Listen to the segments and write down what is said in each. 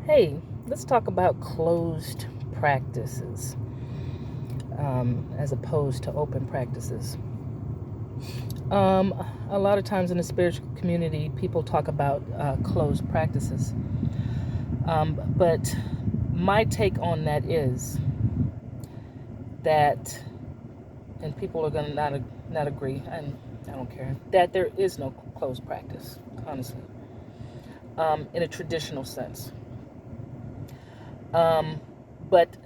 Hey, let's talk about closed practices as opposed to open practices. A lot of times in the spiritual community, people talk about closed practices. But my take on that is that, and people are going to not agree, and I don't care, that there is no closed practice, honestly, in a traditional sense. But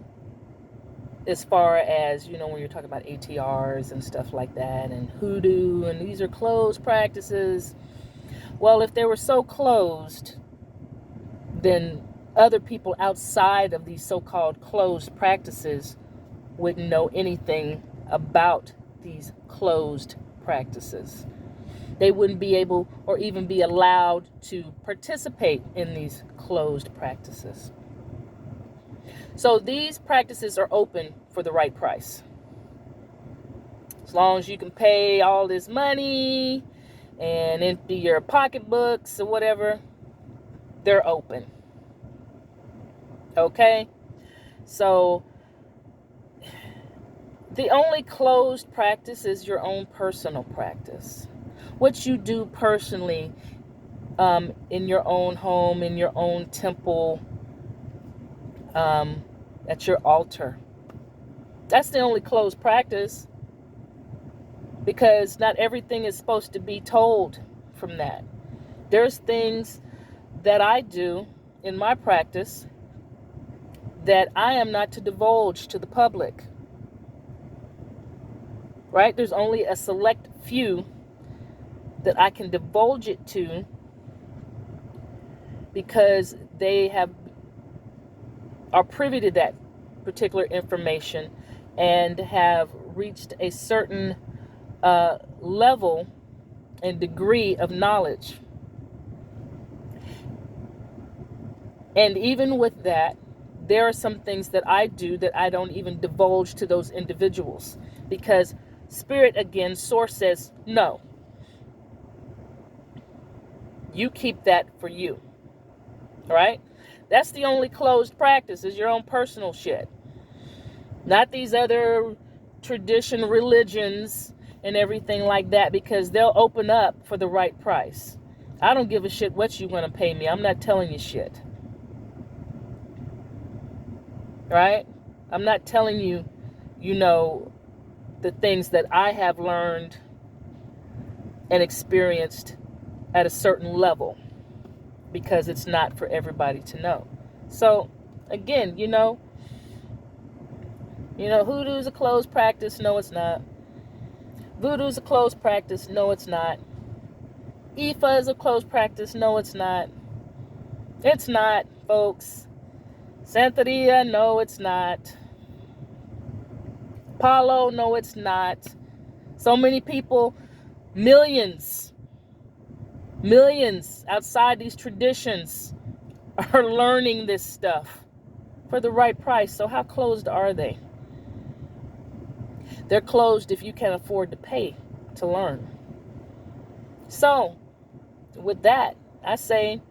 as far as, when you're talking about ATRs and stuff like that and hoodoo and these are closed practices, well, if they were so closed, then other people outside of these so-called closed practices wouldn't know anything about these closed practices. They wouldn't be able or even be allowed to participate in these closed practices. So these practices are open for the right price. As long as you can pay all this money and empty your pocketbooks or whatever, they're open. Okay? So the only closed practice is your own personal practice. What you do personally in your own home, in your own temple, at your altar. That's the only closed practice, because not everything is supposed to be told from that. There's things that I do in my practice that I am not to divulge to the public. Right? There's only a select few that I can divulge it to because they are privy to that particular information and have reached a certain level and degree of knowledge. And even with that, there are some things that I do that I don't even divulge to those individuals, because Spirit, again, Source says, no, you keep that for you. Right? That's the only closed practice, is your own personal shit. Not these other tradition religions and everything like that, because they'll open up for the right price. I don't give a shit what you want to pay me. I'm not telling you shit. Right? I'm not telling you, the things that I have learned and experienced at a certain level, because it's not for everybody to know. So, again, hoodoo's a closed practice. No, it's not. Voodoo's a closed practice. No, it's not. Ifa is a closed practice. No, it's not. It's not, folks. Santeria, no, it's not. Palo, no, it's not. So many people, millions outside these traditions are learning this stuff for the right price. So how closed are they? They're closed if you can't afford to pay to learn. So, with that, I say,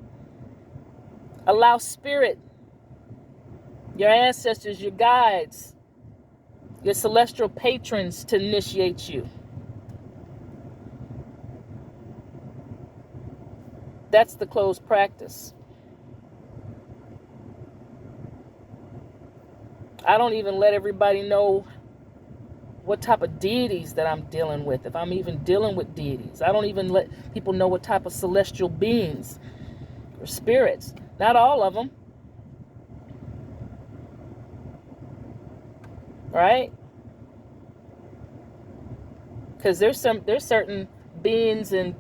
allow Spirit, your ancestors, your guides, your celestial patrons to initiate you. That's the closed practice. I don't even let everybody know what type of deities that I'm dealing with, if I'm even dealing with deities. I don't even let people know what type of celestial beings or spirits. Not all of them. Right? Because there's certain beings and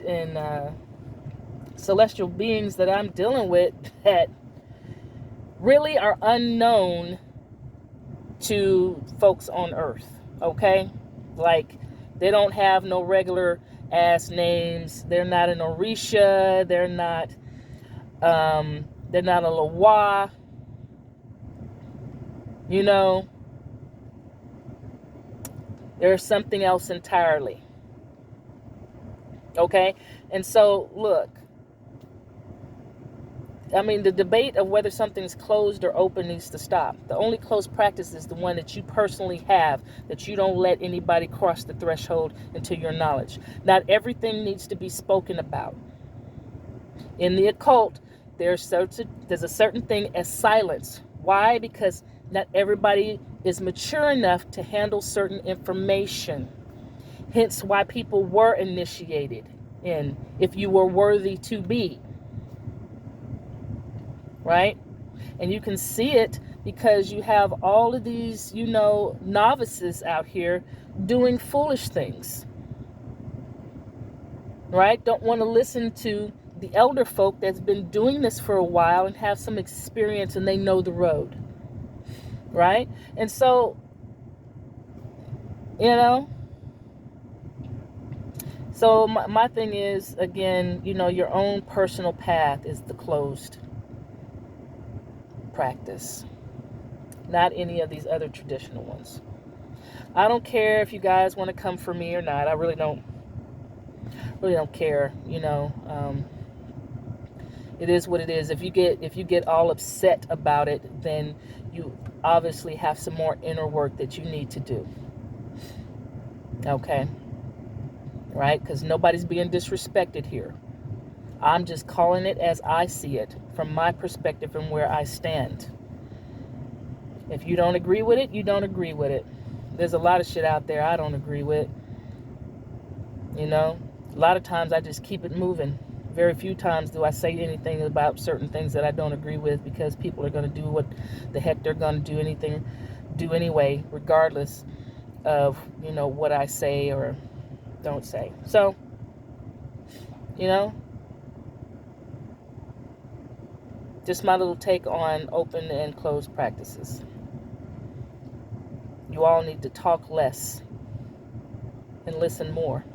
celestial beings that I'm dealing with that really are unknown to folks on Earth. Okay? Like, they don't have no regular ass names. They're not an Orisha. They're not a Loa. There's something else entirely. Okay? And so, look, I mean, the debate of whether something's closed or open needs to stop. The only closed practice is the one that you personally have, that you don't let anybody cross the threshold into your knowledge. Not everything needs to be spoken about. In the occult, there's a certain thing as silence. Why? Because not everybody is mature enough to handle certain information. Hence why people were initiated in, if you were worthy to be. Right? And you can see it because you have all of these, novices out here doing foolish things. Right? Don't want to listen to the elder folk that's been doing this for a while and have some experience and they know the road. Right? And so, so my thing is, again, your own personal path is the closed practice, not any of these other traditional ones. I don't care if you guys want to come for me or not. I really don't care. It is what it is. If you get all upset about it, then you obviously have some more inner work that you need to do. Okay, right? Because nobody's being disrespected here. I'm just calling it as I see it, from my perspective and where I stand. If you don't agree with it, you don't agree with it. There's a lot of shit out there I don't agree with. A lot of times I just keep it moving. Very few times do I say anything about certain things that I don't agree with, because people are going to do what the heck they're going to do anyway, regardless of, what I say or don't say. So, just my little take on open and closed practices. You all need to talk less and listen more.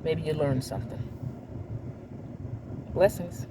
Maybe you learn something. Blessings.